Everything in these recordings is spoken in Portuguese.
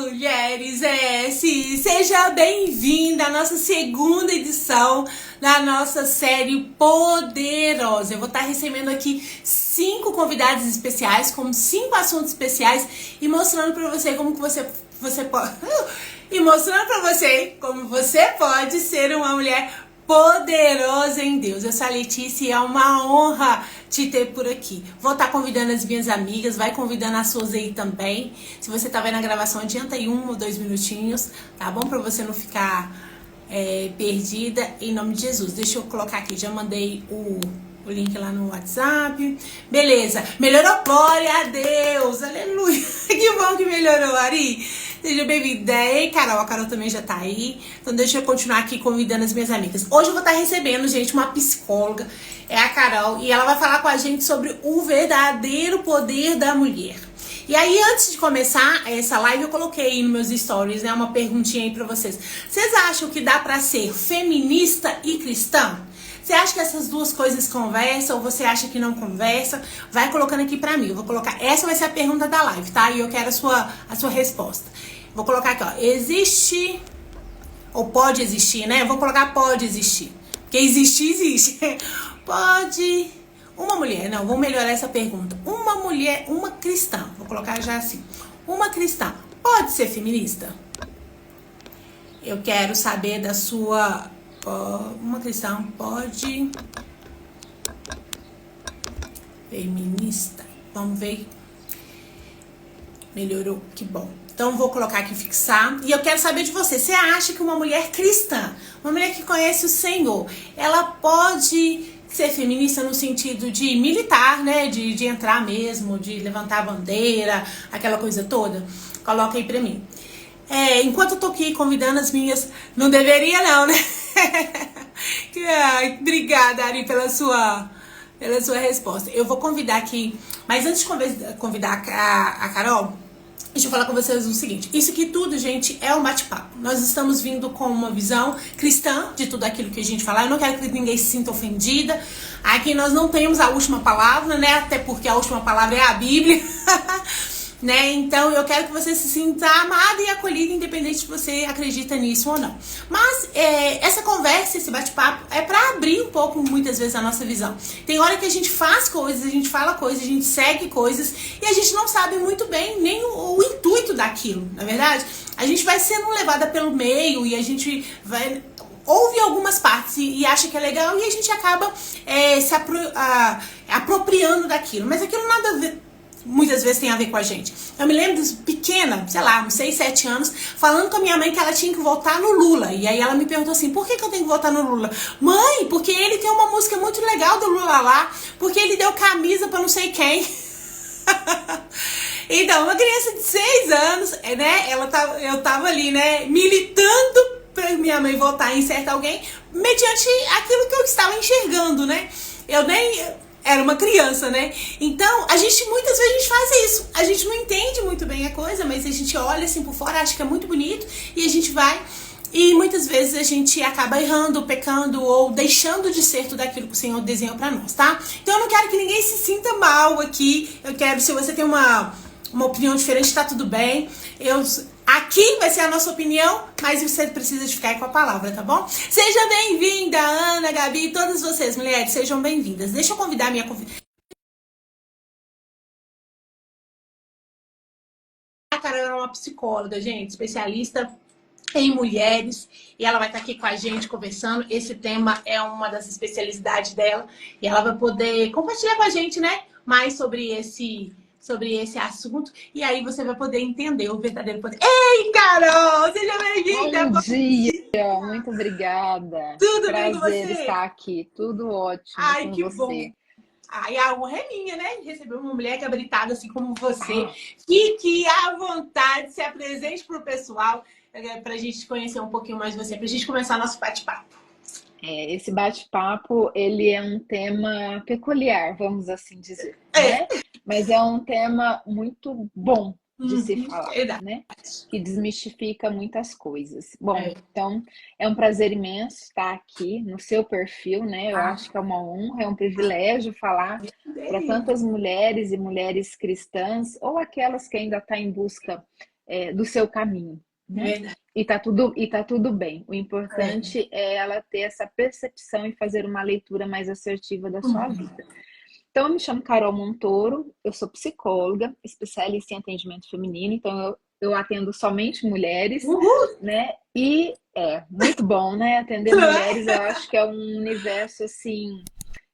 Mulheres S, seja bem-vinda à nossa segunda edição da nossa série Poderosa. Eu vou estar recebendo aqui 5 convidados especiais com 5 assuntos especiais e mostrando para você como que você pode e mostrando para você como você pode ser uma mulher poderosa em Deus. Eu sou a Letícia e é uma honra te ter por aqui. Vou estar convidando as minhas amigas, vai convidando as suas aí também. Se você tá vendo a gravação, adianta aí 1 ou 2 minutinhos, tá bom? Pra você não ficar perdida, em nome de Jesus. Deixa eu colocar aqui, já mandei o link lá no WhatsApp. Beleza, melhorou, glória a Deus, aleluia. Que bom que melhorou, Ari. Seja bem-vinda. Ei, Carol, a Carol também já tá aí. Então deixa eu continuar aqui convidando as minhas amigas. Hoje eu vou estar recebendo, gente, uma psicóloga, é a Carol, e ela vai falar com a gente sobre o verdadeiro poder da mulher. E aí, antes de começar essa live, eu coloquei aí nos meus stories, né, uma perguntinha aí pra vocês. Vocês acham que dá pra ser feminista e cristã? Você acha que essas duas coisas conversam ou você acha que não conversa? Vai colocando aqui pra mim. Eu vou colocar. Essa vai ser a pergunta da live, tá? E eu quero a sua resposta. Vou colocar aqui, ó. Existe ou pode existir, né? Vou colocar pode existir. Porque existir, existe. Pode. Uma mulher, não, vou melhorar essa pergunta. Uma mulher, uma cristã. Vou colocar já assim. Uma cristã pode ser feminista? Eu quero saber da sua. Uma cristã pode feminista. Vamos ver. Melhorou, que bom. Então vou colocar aqui fixar. E eu quero saber de você. Você acha que uma mulher cristã, uma mulher que conhece o Senhor, ela pode ser feminista no sentido de militar, né? De entrar mesmo, de levantar a bandeira, aquela coisa toda? Coloca aí pra mim. Enquanto eu tô aqui convidando as minhas, não deveria não, né? Ai, obrigada, Ari, pela sua resposta. Eu vou convidar aqui, mas antes de convidar a Carol, deixa eu falar com vocês o seguinte. Isso aqui tudo, gente, é um bate-papo. Nós estamos vindo com uma visão cristã de tudo aquilo que a gente falar. Eu não quero que ninguém se sinta ofendida. Aqui nós não temos a última palavra, né? Até porque a última palavra é a Bíblia. Né? Então eu quero que você se sinta amada e acolhida, independente se você acredita nisso ou não. Mas essa conversa, esse bate-papo é pra abrir um pouco, muitas vezes, a nossa visão. Tem hora que a gente faz coisas, a gente fala coisas, a gente segue coisas e a gente não sabe muito bem nem o intuito daquilo, na verdade. A gente vai sendo levada pelo meio e a gente vai ouve algumas partes e acha que é legal e a gente acaba apropriando daquilo, mas aquilo nada a ver, muitas vezes tem a ver com a gente. Eu me lembro pequena, sei lá, uns 6, 7 anos, falando com a minha mãe que ela tinha que votar no Lula. E aí ela me perguntou assim, por que eu tenho que votar no Lula? Mãe, porque ele tem uma música muito legal do Lula lá, porque ele deu camisa pra não sei quem. Então, uma criança de 6 anos, né, eu tava ali, né, militando pra minha mãe votar em certo alguém, mediante aquilo que eu estava enxergando, né. Eu nem... Era uma criança, né? Então, muitas vezes a gente faz isso. A gente não entende muito bem a coisa, mas a gente olha assim por fora, acha que é muito bonito e a gente vai. E muitas vezes a gente acaba errando, pecando ou deixando de ser tudo aquilo que o Senhor desenhou pra nós, tá? Então eu não quero que ninguém se sinta mal aqui. Eu quero, se você tem uma opinião diferente, tá tudo bem. Aqui vai ser a nossa opinião, mas você precisa de ficar aí com a palavra, tá bom? Seja bem-vinda, Ana, Gabi, todas vocês, mulheres, sejam bem-vindas. Deixa eu convidar a minha convidada. A Carol é uma psicóloga, gente, especialista em mulheres, e ela vai estar aqui com a gente conversando. Esse tema é uma das especialidades dela, e ela vai poder compartilhar com a gente, né, mais sobre esse assunto, e aí você vai poder entender o verdadeiro poder. Ei, Carol, seja bem-vinda! Bom dia, muito obrada. Tudo bem com Prazer você? estar aqui, tudo ótimo. Ai, com que você. bom! Ai, a honra é minha, né? Receber uma mulher gabritada assim como você. Fique à vontade, se apresente pro pessoal, pra gente conhecer um pouquinho mais de você, pra gente começar nosso bate-papo. Esse bate-papo, ele é um tema peculiar, vamos assim dizer, né? Mas é um tema muito bom de se falar, Verdade. né? Que desmistifica muitas coisas. Bom, então é um prazer imenso estar aqui no seu perfil, né? Eu acho que é uma honra, é um privilégio falar para tantas mulheres e mulheres cristãs ou aquelas que ainda estão em busca do seu caminho, né? Verdade. E tá tudo bem. O importante é ela ter essa percepção e fazer uma leitura mais assertiva da sua Uhum. vida. Então, eu me chamo Carol Montoro, eu sou psicóloga, especialista em atendimento feminino, então eu atendo somente mulheres, Uhul. né? E é muito bom, né? Atender mulheres, eu acho que é um universo assim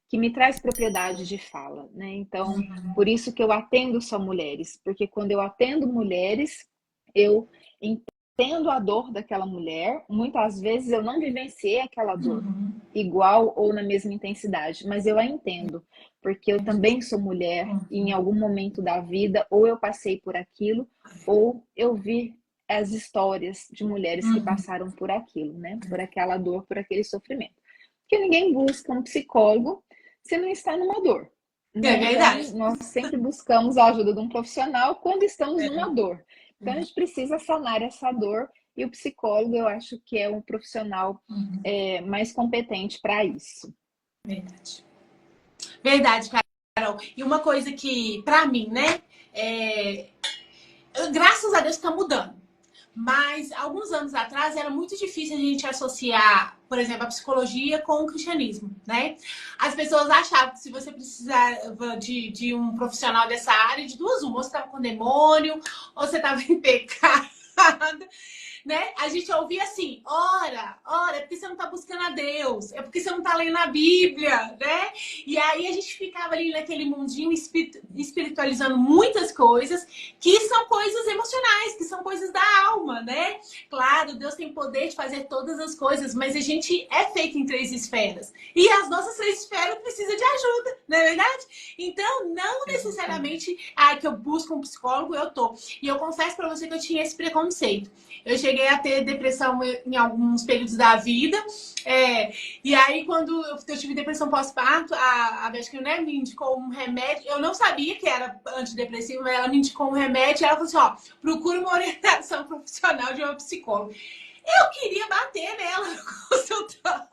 que me traz propriedade de fala, né? Então, por isso que eu atendo só mulheres, porque quando eu atendo mulheres, eu entendo a dor daquela mulher. Muitas vezes eu não vivenciei aquela dor Uhum. igual ou na mesma intensidade, mas eu a entendo, porque eu também sou mulher e em Uhum. algum momento da vida ou eu passei por aquilo ou eu vi as histórias de mulheres que Uhum. passaram por aquilo, né? Por aquela dor, por aquele sofrimento. Porque ninguém busca um psicólogo se não está numa dor, É né? verdade. Então, nós sempre buscamos a ajuda de um profissional quando estamos numa dor. Então, a gente precisa sanar essa dor e o psicólogo, eu acho que é um profissional Uhum. mais competente para isso. Verdade. Verdade, Carol. E uma coisa que, pra mim, né? é, Graças a Deus tá mudando. Mas alguns anos atrás era muito difícil a gente associar, por exemplo, a psicologia com o cristianismo, né? As pessoas achavam que se você precisava de um profissional dessa área, de duas, uma, ou você estava com demônio, ou você estava em pecado, né? A gente ouvia assim, ora, é porque você não tá buscando a Deus, é porque você não tá lendo a Bíblia, né? E aí a gente ficava ali naquele mundinho espiritualizando muitas coisas que são coisas emocionais, que são coisas da alma, né? Claro, Deus tem poder de fazer todas as coisas, mas a gente é feito em três esferas. E as nossas três esferas precisam de ajuda, não é verdade? Então, não necessariamente que eu busco um psicólogo, eu tô. E eu confesso pra você que eu tinha esse preconceito. Eu cheguei a ter depressão em alguns períodos da vida. E aí, quando eu tive depressão pós-parto, a médica, né, me indicou um remédio. Eu não sabia que era antidepressivo, mas ela me indicou um remédio e ela falou assim: ó, procura uma orientação profissional de uma psicóloga. Eu queria bater nela no consultório.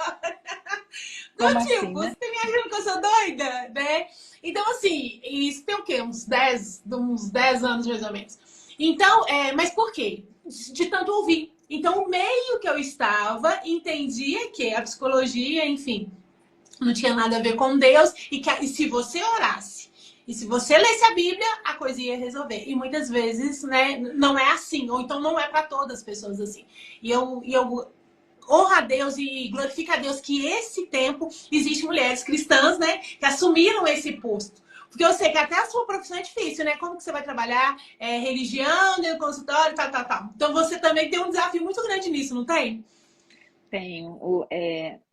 Como Do tipo, assim, você né? me achando que eu sou doida, né? Então, assim, isso tem o quê? Uns 10 anos mais ou menos. Então, mas por quê? De tanto ouvir. Então, o meio que eu estava entendia que a psicologia, enfim, não tinha nada a ver com Deus e se você orasse e se você lesse a Bíblia, a coisa ia resolver. E muitas vezes, né, não é assim, ou então não é para todas as pessoas assim. E eu honra a Deus e glorifica a Deus que esse tempo existe mulheres cristãs, né, que assumiram esse posto. Porque eu sei que até a sua profissão é difícil, né? Como que você vai trabalhar religião, no consultório, tal, tal, tal. Então você também tem um desafio muito grande nisso, não tem? Tenho.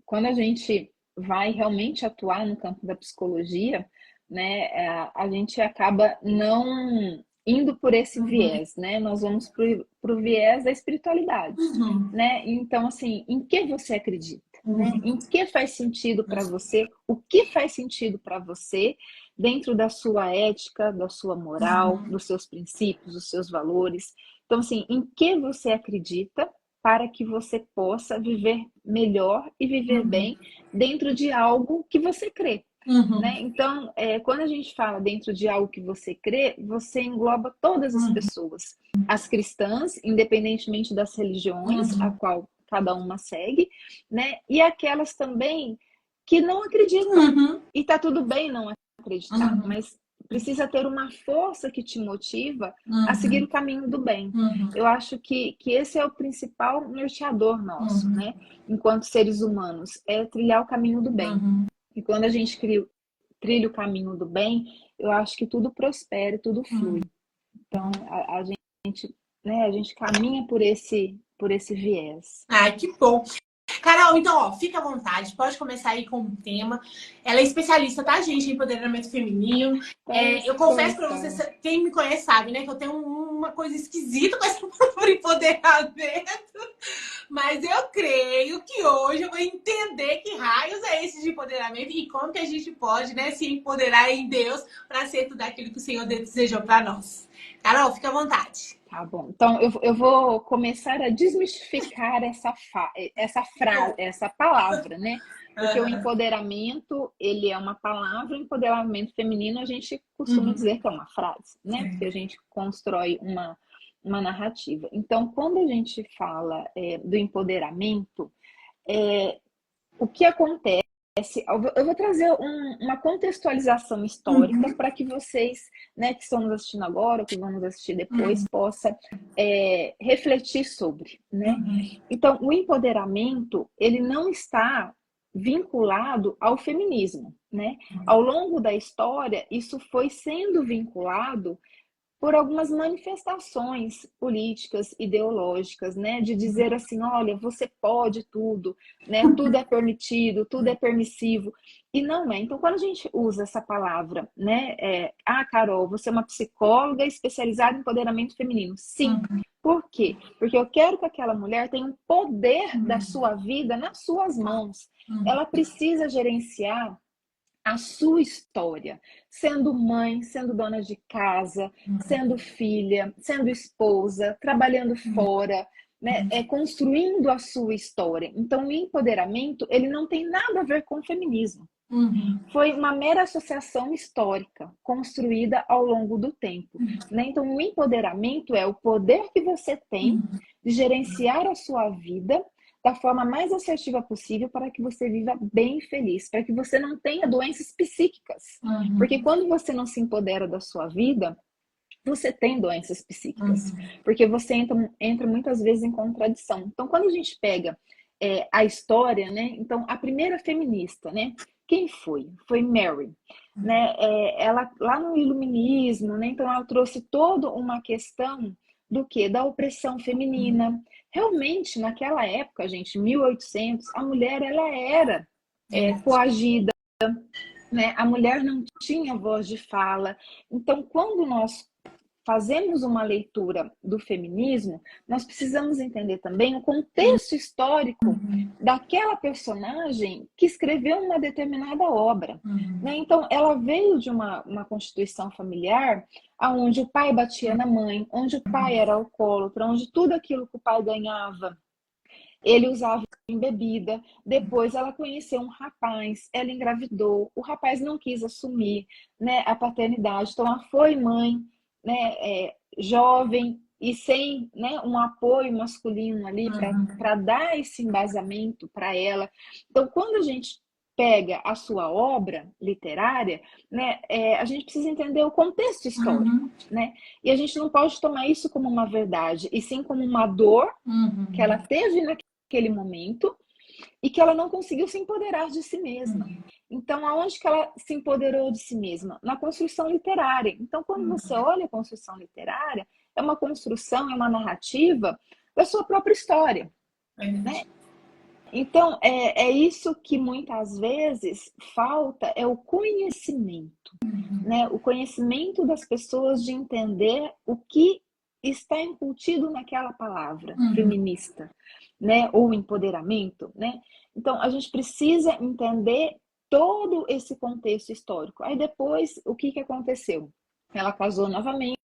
Quando a gente vai realmente atuar no campo da psicologia, né, a gente acaba não indo por esse Uhum. viés, né? Nós vamos para o viés da espiritualidade, Uhum. né? Então, assim, em que você acredita, né? Uhum. Em que faz sentido para você? O que faz sentido para você dentro da sua ética, da sua moral, Uhum. dos seus princípios, dos seus valores? Então, assim, em que você acredita? Para que você possa viver melhor e viver Uhum. bem dentro de algo que você crê, Uhum. né? Então, quando a gente fala dentro de algo que você crê, você engloba todas as Uhum. pessoas, as cristãs, independentemente das religiões a Uhum. qual cada uma segue, né? E aquelas também que não acreditam. Uhum. E tá tudo bem não acreditar, Uhum. mas precisa ter uma força que te motiva a seguir o Uhum. caminho do bem. Uhum. Eu acho que esse é o principal norteador nosso, Uhum. né? Enquanto seres humanos, é trilhar o caminho do bem. Uhum. E quando a gente trilha o caminho do bem, eu acho que tudo prospera e tudo flui. Então, a gente, né, a gente caminha por esse viés. Ai, que bom. Carol, então, ó, fica à vontade, pode começar aí com o tema. Ela é especialista, tá, gente, em empoderamento feminino. Eu confesso pra você, Então, quem me conhece sabe, né, que eu tenho uma coisa esquisita com essa palavra empoderamento. Mas eu creio que hoje eu vou entender que raios é esse de empoderamento e como que a gente pode, né, se empoderar em Deus para ser tudo aquilo que o Senhor desejou para nós. Carol, fica à vontade. tá bom. Então, eu vou começar a desmistificar essa frase, essa palavra, né? Porque o Uhum. empoderamento, ele é uma palavra, o empoderamento feminino a gente costuma Uhum. dizer que é uma frase, né? Porque a gente constrói uma narrativa. Então, quando a gente fala do empoderamento, o que acontece? Eu vou trazer uma contextualização histórica para que vocês, né, que estão nos assistindo agora, ou que vão nos assistir depois, possa refletir sobre, né? Então, o empoderamento, ele não está vinculado ao feminismo, né? Ao longo da história, isso foi sendo vinculado por algumas manifestações políticas, ideológicas, né? De dizer assim, olha, você pode tudo, né? Tudo é permitido, tudo é permissivo. E não é. Então, quando a gente usa essa palavra, né? Carol, você é uma psicóloga especializada em empoderamento feminino. Sim. Por quê? Porque eu quero que aquela mulher tenha um poder da sua vida nas suas mãos. Ela precisa gerenciar a sua história, sendo mãe, sendo dona de casa, sendo filha, sendo esposa, trabalhando fora, né? Construindo a sua história. Então, o empoderamento, ele não tem nada a ver com o feminismo. Foi uma mera associação histórica, construída ao longo do tempo. Né? Então, o empoderamento é o poder que você tem de gerenciar a sua vida da forma mais assertiva possível para que você viva bem feliz, para que você não tenha doenças psíquicas. Porque quando você não se empodera da sua vida, você tem doenças psíquicas. Porque você entra muitas vezes em contradição. Então, quando a gente pega a história, né? Então, a primeira feminista, né? Quem foi? Foi Mary. Né? Ela, lá no iluminismo, né? Então, ela trouxe toda uma questão do quê? Da opressão feminina. Realmente, naquela época, gente, 1800, a mulher ela era coagida, né? A mulher não tinha voz de fala. Então, quando nós fazemos uma leitura do feminismo, nós precisamos entender também o contexto histórico daquela personagem que escreveu uma determinada obra. Né? Então, ela veio de uma constituição familiar onde o pai batia na mãe, onde o pai era alcoólatra, onde tudo aquilo que o pai ganhava, ele usava em bebida. Depois ela conheceu um rapaz, ela engravidou, o rapaz não quis assumir, né, a paternidade, então ela foi mãe, né, jovem e sem, né, um apoio masculino ali para dar esse embasamento para ela. Então, quando a gente pega a sua obra literária, né, a gente precisa entender o contexto histórico, né? E a gente não pode tomar isso como uma verdade, e sim como uma dor que ela teve naquele momento e que ela não conseguiu se empoderar de si mesma. Então, aonde que ela se empoderou de si mesma? Na construção literária. Então, quando você olha a construção literária, é uma construção, é uma narrativa da sua própria história. Né? Então, é isso que muitas vezes falta, é o conhecimento. Né? O conhecimento das pessoas de entender o que está embutido naquela palavra feminista, né? Ou empoderamento, né? Então, a gente precisa entender todo esse contexto histórico. Aí depois, o que aconteceu? Ela casou novamente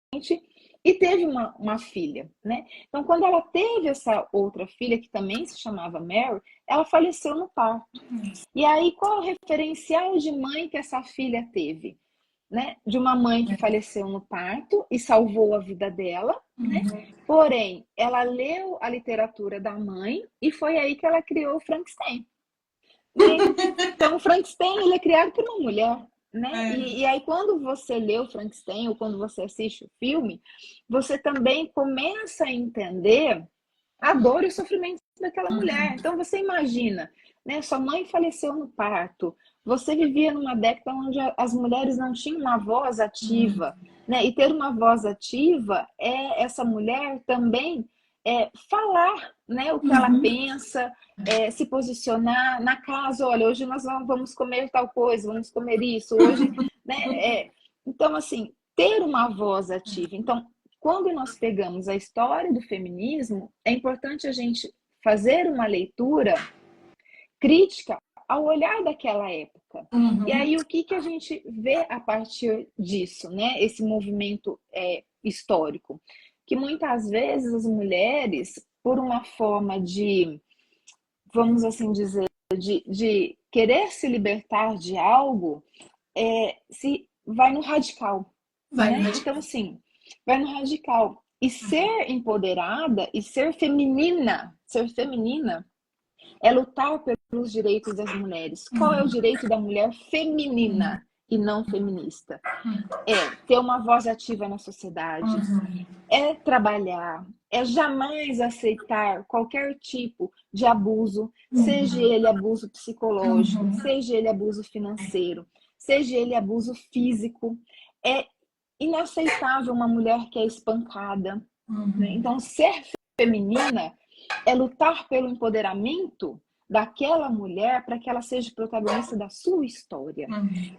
e teve uma filha, né? Então, quando ela teve essa outra filha, que também se chamava Mary, ela faleceu no parto. E aí, qual o referencial de mãe que essa filha teve? Né? De uma mãe que faleceu no parto e salvou a vida dela, né? Porém, ela leu a literatura da mãe e foi aí que ela criou o Frankenstein. Né? Então, o Frankenstein ele é criado por uma mulher. Né? E aí, quando você lê o Frankenstein ou quando você assiste o filme, você também começa a entender a dor e o sofrimento daquela mulher. Então, você imagina, né? Sua mãe faleceu no parto, você vivia numa década onde as mulheres não tinham uma voz ativa, né? E ter uma voz ativa é essa mulher também falar, né? O que ela pensa, se posicionar na casa. Olha, hoje nós vamos comer tal coisa, vamos comer isso. Hoje, né? Então, assim, ter uma voz ativa. Então, quando nós pegamos a história do feminismo, é importante a gente fazer uma leitura crítica ao olhar daquela época. E aí, o que a gente vê a partir disso, né? Esse movimento histórico? Que muitas vezes as mulheres, por uma forma de, vamos assim dizer, de querer se libertar de algo, se vai no radical. Né? Então, assim, vai no radical. E ser empoderada e ser feminina é lutar pelos direitos das mulheres. Qual é o direito da mulher feminina e não feminista? É ter uma voz ativa na sociedade, é trabalhar, é jamais aceitar qualquer tipo de abuso, seja ele abuso psicológico, seja ele abuso financeiro, seja ele abuso físico. É inaceitável uma mulher que é espancada, né? Então, ser feminina é lutar pelo empoderamento daquela mulher para que ela seja protagonista da sua história.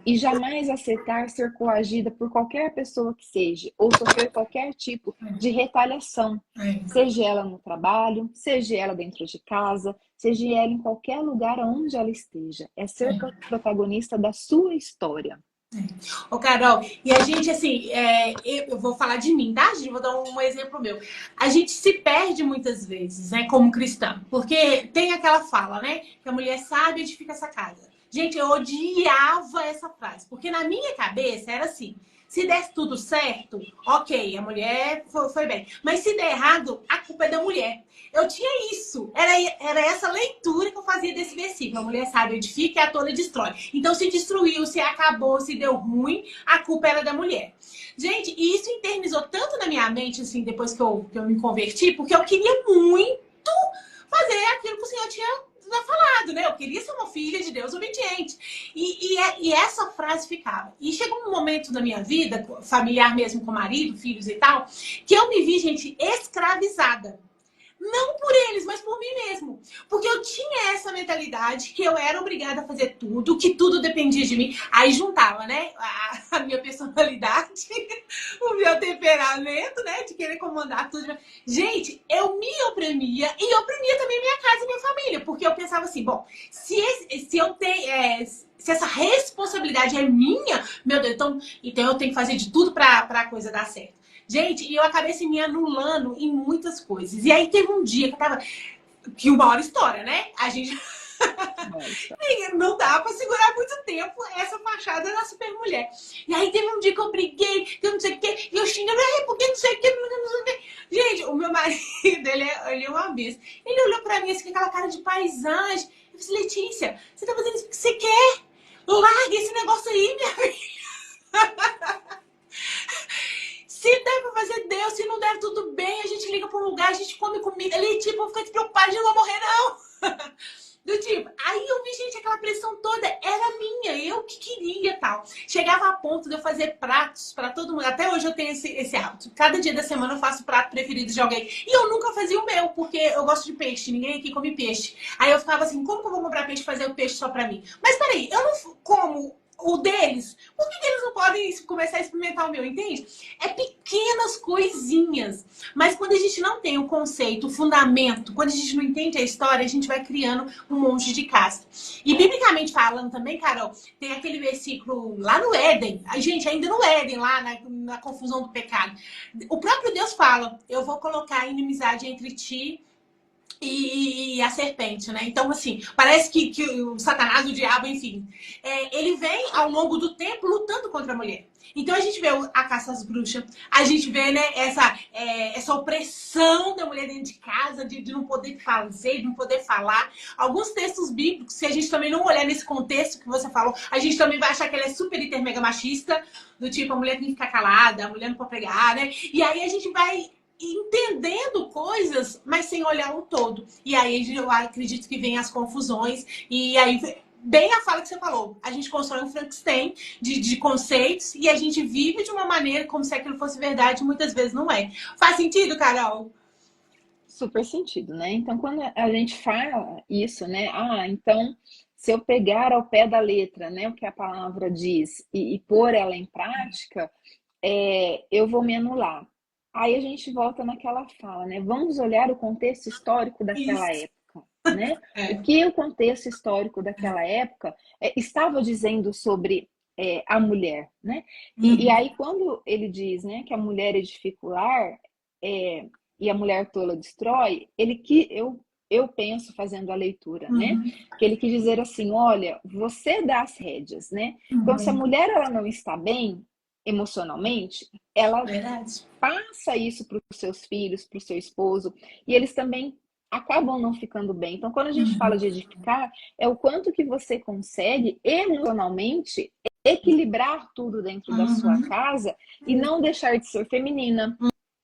E jamais aceitar ser coagida por qualquer pessoa que seja, ou sofrer qualquer tipo de retaliação, seja ela no trabalho, seja ela dentro de casa, seja ela em qualquer lugar onde ela esteja. É ser protagonista da sua história. Ô, Carol, e a gente, assim, eu vou falar de mim, tá? Vou dar um exemplo meu. A gente se perde muitas vezes, né, como cristã, porque tem aquela fala, né, que a mulher sabe edifica essa casa. Gente, eu odiava essa frase, porque na minha cabeça era assim: se der tudo certo, ok, a mulher foi bem. Mas se der errado, a culpa é da mulher. Eu tinha isso. Era essa leitura que eu fazia desse versículo. A mulher sabe edifica e a tola destrói. Então, se destruiu, se acabou, se deu ruim, a culpa era da mulher. Gente, e isso internizou tanto na minha mente, assim, depois que eu me converti, porque eu queria muito fazer aquilo que o Senhor tinha falado, né? Eu queria ser uma filha de Deus obediente. E essa frase ficava. E chegou um momento da minha vida, familiar mesmo, com marido, filhos e tal, que eu me vi, gente, escravizada. Não por eles, mas por mim mesmo. Porque eu tinha essa mentalidade que eu era obrigada a fazer tudo, que tudo dependia de mim. Aí juntava, né? A minha personalidade, o meu temperamento, né? De querer comandar tudo. Gente, eu me oprimia e oprimia também minha casa e minha família. Porque eu pensava assim, bom, se eu tenho... se essa responsabilidade é minha, meu Deus, então eu tenho que fazer de tudo pra a coisa dar certo. Gente, e eu acabei assim, me anulando em muitas coisas. E aí teve um dia que eu tava... Que uma hora história, né? A gente... não dá pra segurar muito tempo essa fachada da super mulher. E aí teve um dia que eu briguei, que eu não sei o quê, e eu xingando, porque não sei o quê, não sei o quê. Gente, o meu marido, ele é uma besta. Ele olhou pra mim assim, com aquela cara de paisagem. Eu disse, Letícia, você tá fazendo isso porque você quer? Larga esse negócio aí, minha filha. Se der pra fazer, Deus. Se não der, tudo bem. A gente liga pra um lugar, a gente come comida. Letícia, vou ficar preocupada, eu não vou morrer, não. Do tipo, aí eu vi, gente, aquela pressão toda era minha, eu que queria e tal. Chegava a ponto de eu fazer pratos pra todo mundo. Até hoje eu tenho esse hábito. Cada dia da semana eu faço o prato preferido de alguém. E eu nunca fazia o meu, porque eu gosto de peixe. Ninguém aqui come peixe. Aí eu ficava assim, como que eu vou comprar peixe e fazer o peixe só pra mim? Mas peraí, eu não como o deles, por que eles não podem começar a experimentar o meu, entende? É pequenas coisinhas. Mas quando a gente não tem o conceito, o fundamento, quando a gente não entende a história, a gente vai criando um monte de casca. E biblicamente falando também, Carol, tem aquele versículo lá no Éden. A gente, ainda no Éden, lá na confusão do pecado. O próprio Deus fala, eu vou colocar inimizade entre ti e a serpente, né? Então, assim, parece que o Satanás, o diabo, enfim, ele vem ao longo do tempo lutando contra a mulher. Então a gente vê a caça às bruxas, a gente vê, né, essa opressão da mulher dentro de casa, de não poder fazer, de não poder falar. Alguns textos bíblicos, se a gente também não olhar nesse contexto que você falou, a gente também vai achar que ela é super, hiper, mega machista, do tipo, a mulher tem que ficar calada, a mulher não pode pregar, né? E aí a gente vai entendendo coisas, mas sem olhar o todo. E aí eu acredito que vem as confusões. E aí, bem a fala que você falou, a gente constrói um Frankenstein de conceitos e a gente vive de uma maneira como se aquilo fosse verdade e muitas vezes não é. Faz sentido, Carol? Super sentido, né? Então, quando a gente fala isso, né? Então, se eu pegar ao pé da letra, né, o que a palavra diz e pôr ela em prática, eu vou me anular. Aí a gente volta naquela fala, né? Vamos olhar o contexto histórico daquela época, né? O que o contexto histórico daquela época estava dizendo sobre a mulher, né? E aí quando ele diz, né, que a mulher edificular e a mulher tola destrói, eu penso fazendo a leitura, né? Que ele quis dizer assim, olha, você dá as rédeas, né? Então se a mulher ela não está bem, emocionalmente, ela Verdade. passa isso para os seus filhos, para o seu esposo, e eles também acabam não ficando bem. Então, quando a gente fala de edificar, é o quanto que você consegue emocionalmente equilibrar tudo dentro da sua Uhum. casa e não deixar de ser feminina,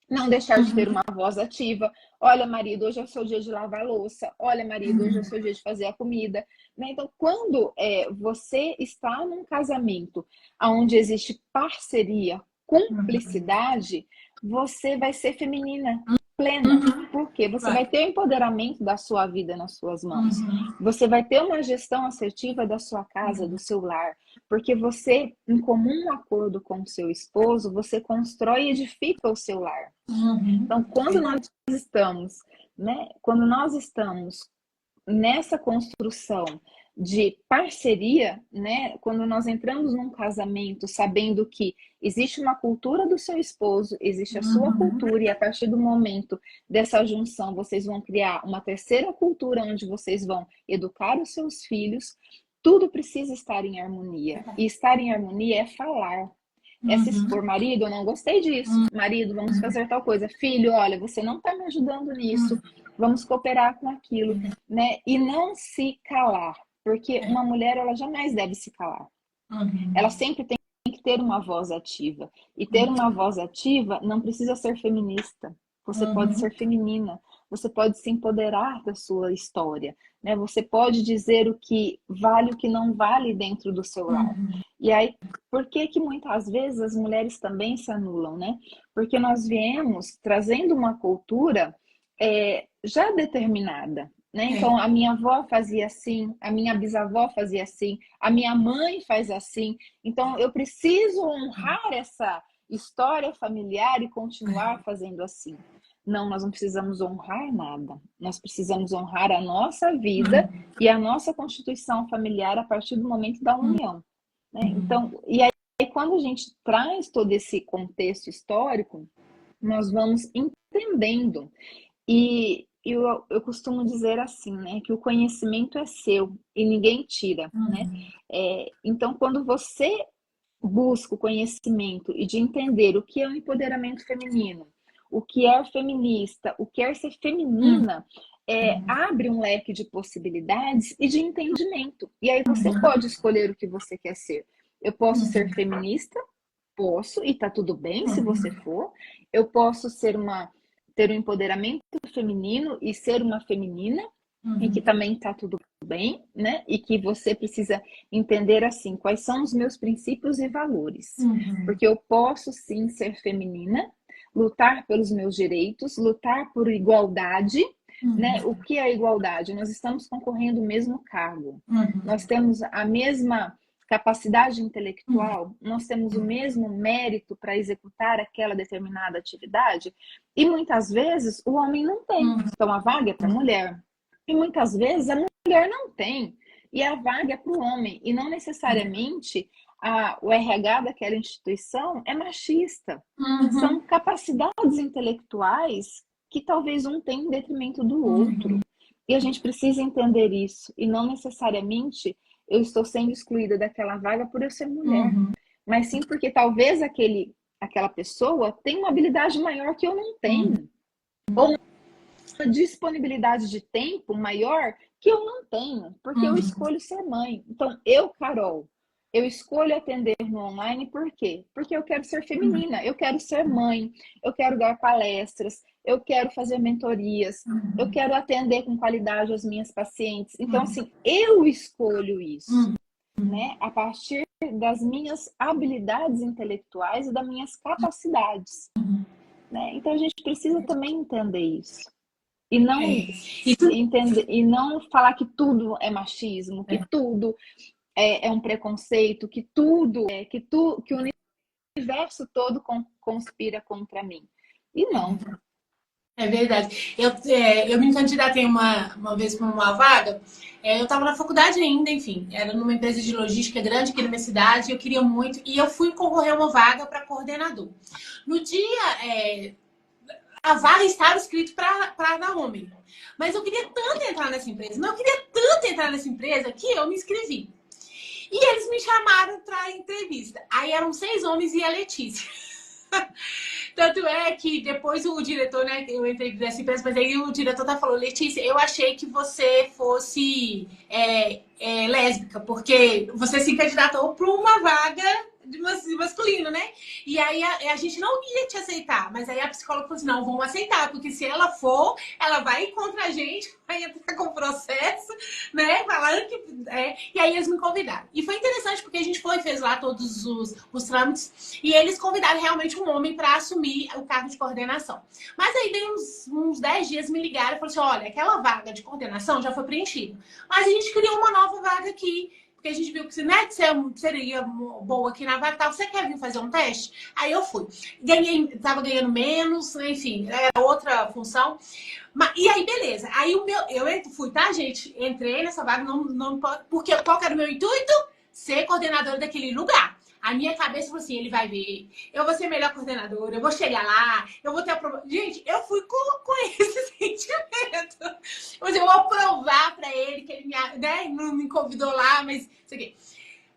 não deixar de ter uma voz ativa. Olha, marido, hoje é o seu dia de lavar a louça. Olha, marido, hoje é o seu dia de fazer a comida. Né? Então, quando você está num casamento onde existe parceria, cumplicidade, você vai ser feminina plena. Porque você vai Vai. ter o empoderamento da sua vida nas suas mãos. Uhum. Você vai ter uma gestão assertiva da sua casa, do seu lar. Porque você, em comum acordo com o seu esposo, você constrói e edifica o seu lar. Uhum. Então, quando nós estamos nessa construção de parceria, né? Quando nós entramos num casamento sabendo que existe uma cultura do seu esposo, existe a sua cultura, e a partir do momento dessa junção, vocês vão criar uma terceira cultura onde vocês vão educar os seus filhos, tudo precisa estar em harmonia. E estar em harmonia é falar. É se expor, marido, eu não gostei disso. Marido, vamos fazer tal coisa. Filho, olha, você não está me ajudando nisso. Vamos cooperar com aquilo, né? E não se calar, porque uma mulher, ela jamais deve se calar. Ela sempre tem que ter uma voz ativa. E ter uma voz ativa não precisa ser feminista. Você pode ser feminina. Você pode se empoderar da sua história, né? Você pode dizer o que vale e o que não vale dentro do seu lar. E aí, por que que muitas vezes as mulheres também se anulam, né? Porque nós viemos trazendo uma cultura já determinada, né? Então, a minha avó fazia assim, a minha bisavó fazia assim, a minha mãe faz assim. Então, eu preciso honrar essa história familiar e continuar fazendo assim. Não, nós não precisamos honrar nada. Nós precisamos honrar a nossa vida e a nossa constituição familiar a partir do momento da união, né? Então, e aí quando a gente traz todo esse contexto histórico, nós vamos entendendo. E eu costumo dizer assim, né, que o conhecimento é seu e ninguém tira, né? Então, quando você busca o conhecimento e de entender o que é o empoderamento feminino, o que é feminista, o que é ser feminina, abre um leque de possibilidades e de entendimento. E aí você pode escolher o que você quer ser. Eu posso ser feminista, posso, e tá tudo bem se você for. Eu posso ter um empoderamento feminino e ser uma feminina, e que também tá tudo bem, né? E que você precisa entender assim, quais são os meus princípios e valores. Porque eu posso sim ser feminina, lutar pelos meus direitos, lutar por igualdade, né? O que é igualdade? Nós estamos concorrendo o mesmo cargo. Nós temos a mesma capacidade intelectual, nós temos o mesmo mérito para executar aquela determinada atividade, e muitas vezes o homem não tem. Então a vaga é para a mulher. E muitas vezes a mulher não tem. E a vaga é para o homem. E não necessariamente o RH daquela instituição é machista. São capacidades intelectuais que talvez um tem em detrimento do outro. E a gente precisa entender isso. E não necessariamente eu estou sendo excluída daquela vaga por eu ser mulher. Mas sim porque talvez aquela pessoa tenha uma habilidade maior que eu não tenho. Ou uma disponibilidade de tempo maior que eu não tenho, porque eu escolho ser mãe. Então, Carol, eu escolho atender no online por quê? Porque eu quero ser feminina, eu quero ser mãe, eu quero dar palestras, eu quero fazer mentorias, eu quero atender com qualidade as minhas pacientes. Então, assim, eu escolho isso, né? A partir das minhas habilidades intelectuais e das minhas capacidades, né? Então, a gente precisa também entender isso. E não entender, e não falar que tudo é machismo, que tudo é um preconceito, que o universo todo conspira contra mim. E não. É verdade. Eu me candidatei uma vez para uma vaga. Eu estava na faculdade ainda, enfim. Era numa empresa de logística grande aqui na minha cidade. Eu queria muito. E eu fui concorrer a uma vaga para coordenador. No dia, a vaga estava escrita para dar homem. Mas eu queria tanto entrar nessa empresa. Mas eu queria tanto entrar nessa empresa que eu me inscrevi. E eles me chamaram para entrevista. Aí eram 6 homens e a Letícia. Tanto é que depois o diretor, né, eu entrei nessa empresa, mas aí o diretor falou, Letícia, eu achei que você fosse lésbica, porque você se candidatou para uma vaga de masculino, né? E aí a gente não ia te aceitar, mas aí a psicóloga falou assim, não, vamos aceitar, porque se ela for, ela vai contra a gente, vai entrar com processo, né? Falando que... E aí eles me convidaram. E foi interessante, porque a gente fez lá todos os trâmites, e eles convidaram realmente um homem para assumir o cargo de coordenação. Mas aí dei uns 10 dias, me ligaram e falaram assim, olha, aquela vaga de coordenação já foi preenchida, mas a gente criou uma nova vaga aqui, porque a gente viu que, né, você seria boa aqui na vaga, tal. Você quer vir fazer um teste? Aí eu fui. Tava ganhando menos, enfim, era outra função. E aí, beleza. Aí eu fui, tá, gente? Entrei nessa vaga, não, porque qual que era o meu intuito? Ser coordenadora daquele lugar. A minha cabeça falou assim, ele vai ver, eu vou ser a melhor coordenadora, eu vou chegar lá, eu vou ter aprovação. Gente, eu fui com esse sentimento. Mas eu vou provar pra ele que ele não me convidou lá, mas isso aqui.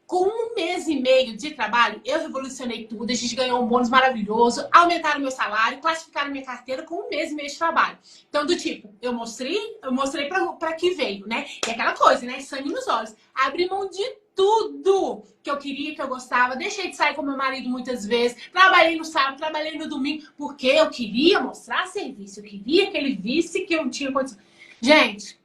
Com 1 mês e meio de trabalho, eu revolucionei tudo, a gente ganhou um bônus maravilhoso, aumentaram meu salário, classificaram minha carteira com 1 mês e meio de trabalho. Então, do tipo, eu mostrei pra que veio, né? E aquela coisa, né? Sangue nos olhos. Abri mão de tudo que eu queria, que eu gostava. Deixei de sair com meu marido muitas vezes. Trabalhei no sábado, trabalhei no domingo, porque eu queria mostrar serviço. Eu queria que ele visse que eu tinha condição. Gente,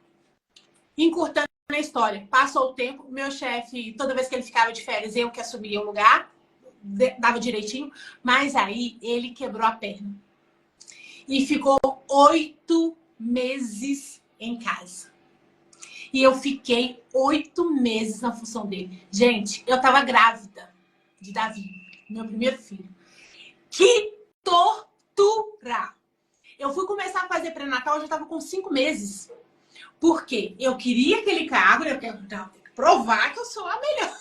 encurtando na história, passou o tempo, meu chefe, toda vez que ele ficava de férias, eu que assumia o lugar, dava direitinho, mas aí ele quebrou a perna. E ficou 8 meses em casa. E eu fiquei 8 meses na função dele. Gente, eu tava grávida de Davi, meu primeiro filho. Que tortura! Eu fui começar a fazer pré-natal, eu já tava com 5 meses. Por quê? Eu queria aquele cargo, eu tenho que provar que eu sou a melhor.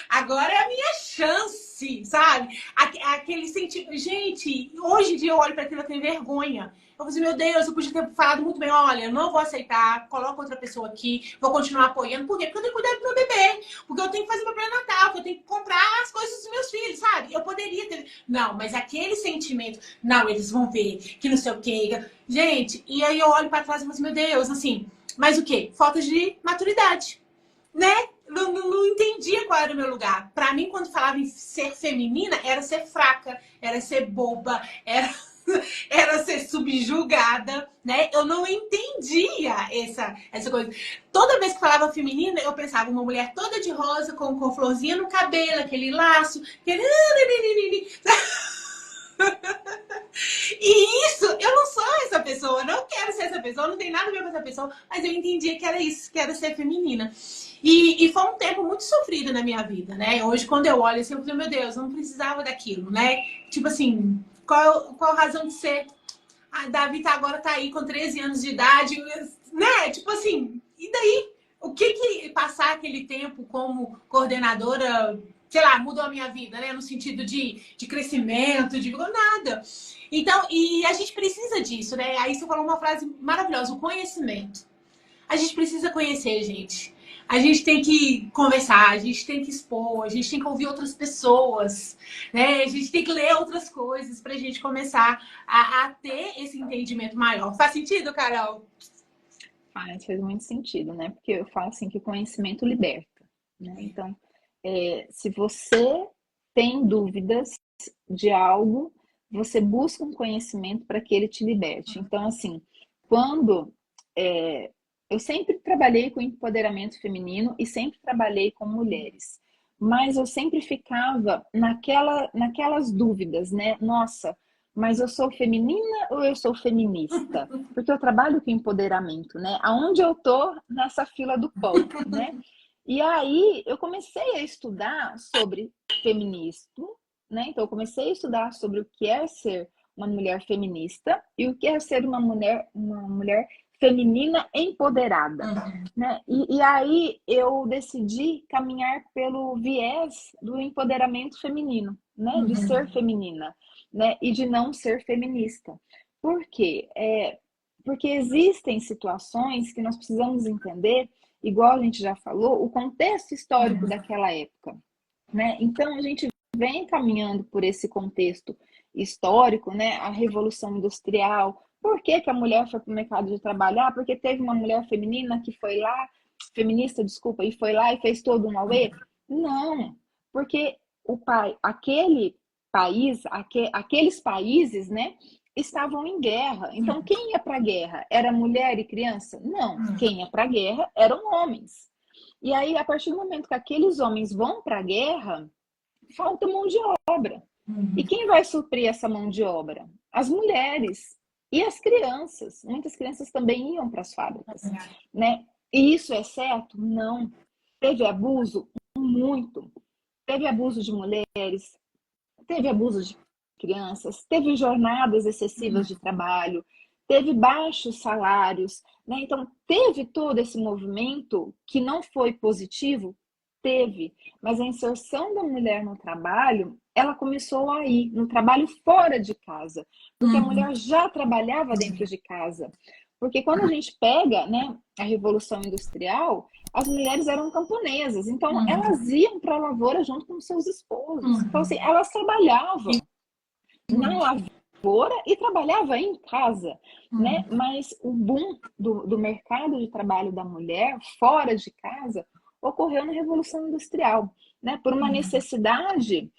Agora é a minha chance, sabe? Aquele sentimento. Gente, hoje em dia eu olho para aquilo e tenho vergonha. Eu falei assim, meu Deus, eu podia ter falado muito bem. Olha, eu não vou aceitar, coloca outra pessoa aqui, vou continuar apoiando. Por quê? Porque eu tenho que cuidar do meu bebê. Porque eu tenho que fazer meu pré-natal, que eu tenho que comprar as coisas dos meus filhos, sabe? Eu poderia ter... Não, mas aquele sentimento... Não, eles vão ver, que não sei o quê. Gente, e aí eu olho para trás e falo assim, meu Deus, assim... Mas o quê? Falta de maturidade, né? Não entendia qual era o meu lugar. Pra mim, quando falava em ser feminina, era ser fraca, era ser boba, era ser subjugada, né? Eu não entendia essa coisa. Toda vez que falava feminina, eu pensava uma mulher toda de rosa, com florzinha no cabelo, aquele laço, aquele... E isso, eu não sou essa pessoa, não quero ser essa pessoa, não tem nada a ver com essa pessoa, mas eu entendia que era isso, que era ser feminina. E foi um tempo muito sofrido na minha vida, né? Hoje, quando eu olho assim, eu falo, meu Deus, eu não precisava daquilo, né? Tipo assim, qual a razão de ser? A Davi agora tá aí com 13 anos de idade, né? Tipo assim, e daí? O que passar aquele tempo como coordenadora, sei lá, mudou a minha vida, né? No sentido de crescimento, de nada. Então, e a gente precisa disso, né? Aí você falou uma frase maravilhosa, o conhecimento. A gente precisa conhecer, gente. A gente tem que conversar, a gente tem que expor, a gente tem que ouvir outras pessoas, né? A gente tem que ler outras coisas pra gente começar a ter esse entendimento maior. Faz sentido, Carol? Faz muito sentido, né? Porque eu falo assim que o conhecimento liberta, né? Então, se você tem dúvidas de algo, você busca um conhecimento para que ele te liberte. Então, assim, quando eu sempre trabalhei com empoderamento feminino e sempre trabalhei com mulheres, mas eu sempre ficava naquelas dúvidas, né? Nossa, mas eu sou feminina ou eu sou feminista? Porque eu trabalho com empoderamento, né? Aonde eu tô nessa fila do pão, né? E aí eu comecei a estudar sobre feminismo, né? Então eu comecei a estudar sobre o que é ser uma mulher feminista e o que é ser uma mulher feminina empoderada, né? E aí eu decidi caminhar pelo viés do empoderamento feminino, né? De ser feminina, né? E de não ser feminista. Por quê? Porque existem situações que nós precisamos entender igual a gente já falou, o contexto histórico daquela época, né? Então, a gente vem caminhando por esse contexto histórico, né? A Revolução Industrial. Por que que a mulher foi para o mercado de trabalho? Ah, porque teve uma mulher feminina que foi lá, feminista, desculpa, e foi lá e fez todo um auê? Não, porque aquele país, aqueles países, né, estavam em guerra. Então, quem ia para a guerra? Era mulher e criança? Não, quem ia para a guerra eram homens. E aí, a partir do momento que aqueles homens vão para a guerra, falta mão de obra. E quem vai suprir essa mão de obra? As mulheres e as crianças. Muitas crianças também iam para as fábricas, né? E isso é certo? Não. Teve abuso? Muito. Teve abuso de mulheres, teve abuso de crianças, teve jornadas excessivas de trabalho, teve baixos salários, né? Então, teve todo esse movimento que não foi positivo? Teve, mas a inserção da mulher no trabalho, ela começou aí, no trabalho fora de casa, porque a mulher já trabalhava dentro de casa. Porque quando a gente pega, né, a Revolução Industrial, as mulheres eram camponesas, então elas iam para a lavoura junto com seus esposos. Então, assim, elas trabalhavam na lavoura e trabalhavam em casa, né? Mas o boom do mercado de trabalho da mulher fora de casa ocorreu na Revolução Industrial, né? Por uma necessidade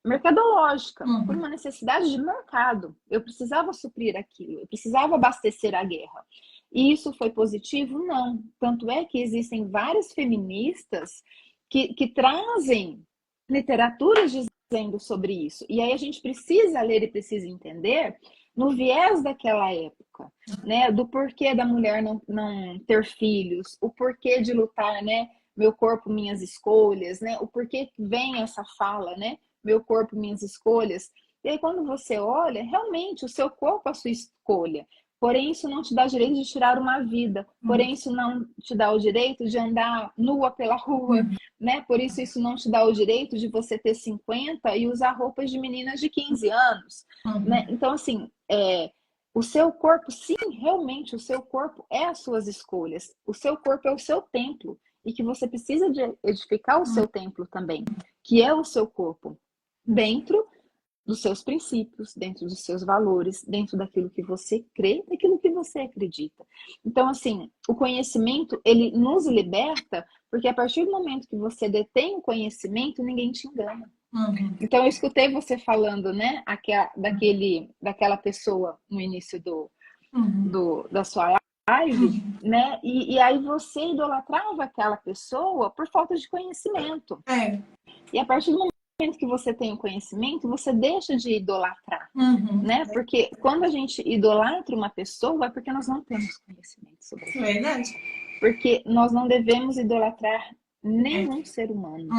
mercadológica, por uma necessidade de mercado. Eu precisava suprir aquilo, eu precisava abastecer a guerra. E isso foi positivo? Não. Tanto é que existem várias feministas que trazem literaturas dizendo sobre isso. E aí a gente precisa ler e precisa entender no viés daquela época, né? Do porquê da mulher não ter filhos, o porquê de lutar, né? Meu corpo, minhas escolhas, né? O porquê vem essa fala, né? Meu corpo, minhas escolhas. E aí quando você olha, realmente o seu corpo é a sua escolha. Porém, isso não te dá direito de tirar uma vida. Porém, isso não te dá o direito de andar nua pela rua, né? Por isso não te dá o direito de você ter 50 e usar roupas de meninas de 15 anos, né? Então, assim, o seu corpo, sim, realmente, o seu corpo é as suas escolhas. O seu corpo é o seu templo. E que você precisa de edificar o seu templo também, que é o seu corpo, dentro dos seus princípios, dentro dos seus valores, dentro daquilo que você crê, daquilo que você acredita. Então, assim, o conhecimento, ele nos liberta, porque a partir do momento que você detém o conhecimento, ninguém te engana. Então, eu escutei você falando, né, daquela pessoa no início da sua live, né, e aí você idolatrava aquela pessoa por falta de conhecimento. E a partir do momento que você tem o conhecimento, você deixa de idolatrar, né? Porque quando a gente idolatra uma pessoa, é porque nós não temos conhecimento sobre isso. Verdade. Porque nós não devemos idolatrar nenhum ser humano,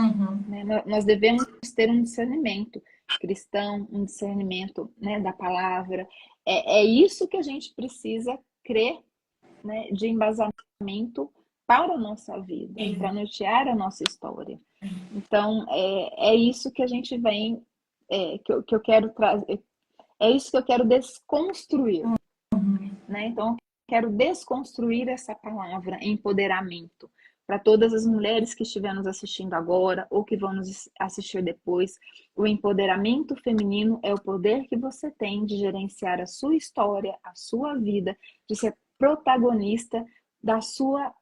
né? Nós devemos ter um discernimento cristão, um discernimento, né, da palavra. É isso que a gente precisa crer, né, de embasamento para a nossa vida, para nortear a nossa história. Então, é isso que a gente vem, que eu quero trazer, é isso que eu quero desconstruir, né? Então, eu quero desconstruir essa palavra empoderamento para todas as mulheres que estiverem nos assistindo agora ou que vão nos assistir depois. O empoderamento feminino é o poder que você tem de gerenciar a sua história, a sua vida, de ser protagonista da sua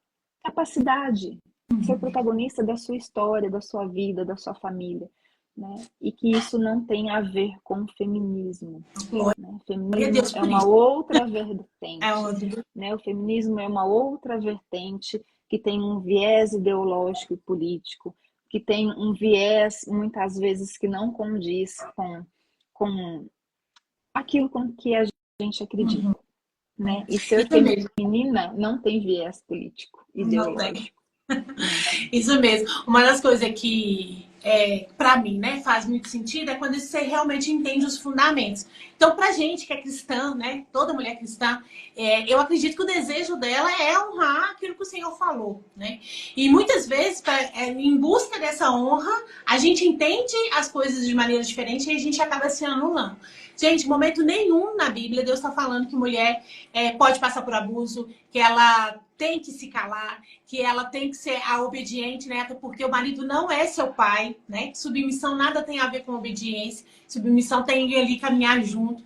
capacidade, ser protagonista da sua história, da sua vida, da sua família, né? E que isso não tem a ver com feminismo, né? Feminismo é uma outra vertente, né? O feminismo é uma outra vertente que tem um viés ideológico e político, que tem um viés, muitas vezes, que não condiz com aquilo com que a gente acredita, né? E ser feminina não tem viés político, ideológico. Isso mesmo. Uma das coisas que, pra mim, né, faz muito sentido é quando você realmente entende os fundamentos. Então, pra gente que é cristã, né, toda mulher cristã, eu acredito que o desejo dela é honrar aquilo que o Senhor falou, né? E muitas vezes, em busca dessa honra, a gente entende as coisas de maneira diferente e a gente acaba se anulando. Gente, em momento nenhum na Bíblia Deus está falando que mulher pode passar por abuso, que ela tem que se calar, que ela tem que ser a obediente, né? Até porque o marido não é seu pai, né? Submissão nada tem a ver com obediência. Submissão tem ali caminhar junto.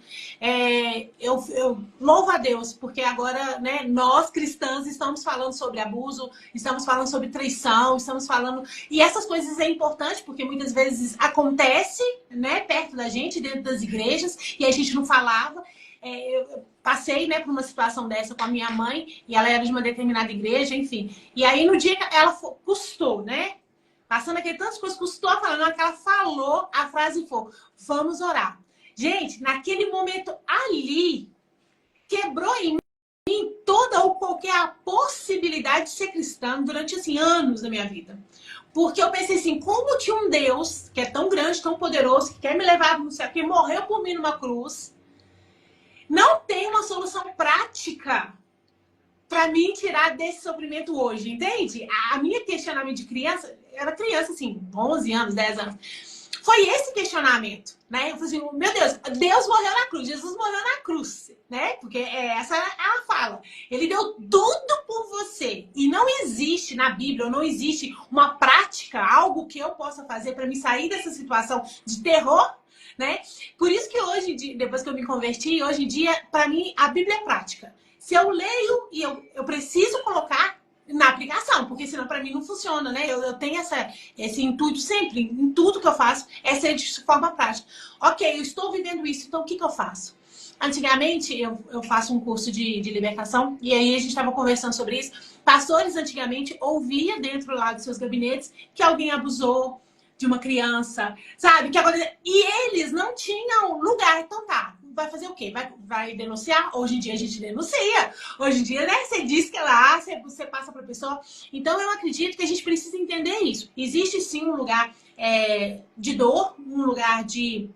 Eu louvo a Deus, porque agora, né, nós cristãs estamos falando sobre abuso, estamos falando sobre traição, estamos falando... E essas coisas é importante, porque muitas vezes acontece, né, perto da gente, dentro das igrejas, e a gente não falava. Eu passei, né, por uma situação dessa com a minha mãe, e ela era de uma determinada igreja, enfim. E aí, no dia que ela custou, né? Passando aquele tantas coisas, custou a falar. Na hora que ela falou, a frase foi: vamos orar. Gente, naquele momento ali, quebrou em mim toda ou qualquer possibilidade de ser cristã durante, assim, anos da minha vida. Porque eu pensei assim, como que um Deus, que é tão grande, tão poderoso, que quer me levar no céu, que morreu por mim numa cruz, não tem uma solução prática para mim tirar desse sofrimento hoje, entende? A minha questionamento de criança, era criança assim, 11 anos, 10 anos, foi esse questionamento, né? Eu falei assim, meu Deus, Deus morreu na cruz, Jesus morreu na cruz, né? Porque essa é a fala. Ele deu tudo por você. E não existe na Bíblia, não existe uma prática, algo que eu possa fazer para me sair dessa situação de terror, né? Por isso que hoje, depois que eu me converti, hoje em dia, para mim, a Bíblia é prática. Se eu leio e eu preciso colocar na aplicação, porque senão para mim não funciona, né? Eu tenho esse intuito sempre, em tudo que eu faço, é ser de forma prática. Ok, eu estou vivendo isso, então o que eu faço? Antigamente, eu faço um curso de libertação, e aí a gente estava conversando sobre isso. Pastores, antigamente, ouvia dentro lá dos seus gabinetes que alguém abusou de uma criança, sabe? Que agora... E eles não tinham lugar. Então tá, vai fazer o quê? Vai denunciar? Hoje em dia a gente denuncia. Hoje em dia, né? Você diz que é lá, você passa para a pessoa. Então eu acredito que a gente precisa entender isso. Existe sim um lugar de dor, um lugar de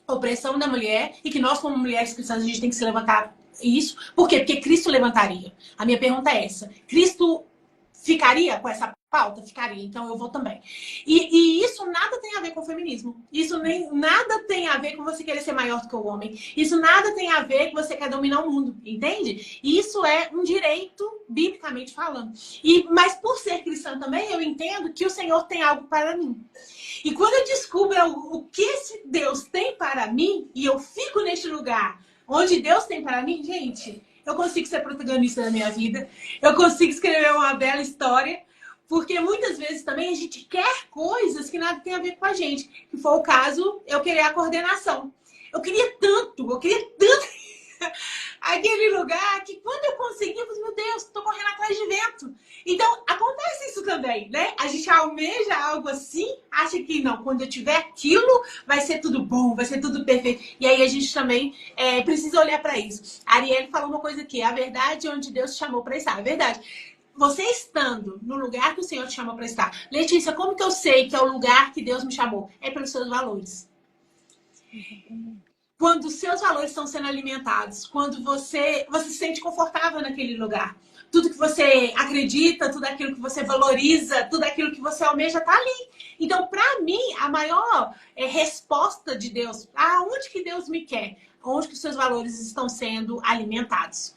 opressão da mulher, e que nós, como mulheres cristãs, a gente tem que se levantar isso. Por quê? Porque Cristo levantaria. A minha pergunta é essa. Cristo ficaria com essa pauta? Ficaria, então eu vou também. E isso nada tem a ver com feminismo. Isso nada tem a ver com você querer ser maior do que o homem. Isso nada tem a ver com você quer dominar o mundo, entende? Isso é um direito, biblicamente falando. Mas por ser cristã também, eu entendo que o Senhor tem algo para mim. E quando eu descubro o que esse Deus tem para mim, e eu fico neste lugar onde Deus tem para mim, gente, eu consigo ser protagonista da minha vida, eu consigo escrever uma bela história, porque muitas vezes também a gente quer coisas que nada tem a ver com a gente. Que foi o caso, eu querer a coordenação. Eu queria tanto aquele lugar que quando eu consegui, eu falei, meu Deus, tô correndo atrás de vento. Então, acontece isso também, né? A gente almeja algo assim, acha que não, quando eu tiver aquilo, vai ser tudo bom, vai ser tudo perfeito. E aí a gente também precisa olhar para isso. A Arielle falou uma coisa aqui, a verdade é onde Deus te chamou para estar. É verdade. Você estando no lugar que o Senhor te chamou para estar. Letícia, como que eu sei que é o lugar que Deus me chamou? É pelos seus valores. Quando os seus valores estão sendo alimentados, quando você se sente confortável naquele lugar. Tudo que você acredita, tudo aquilo que você valoriza, tudo aquilo que você almeja está ali. Então, para mim, a maior resposta de Deus, aonde que Deus me quer? Onde que os seus valores estão sendo alimentados?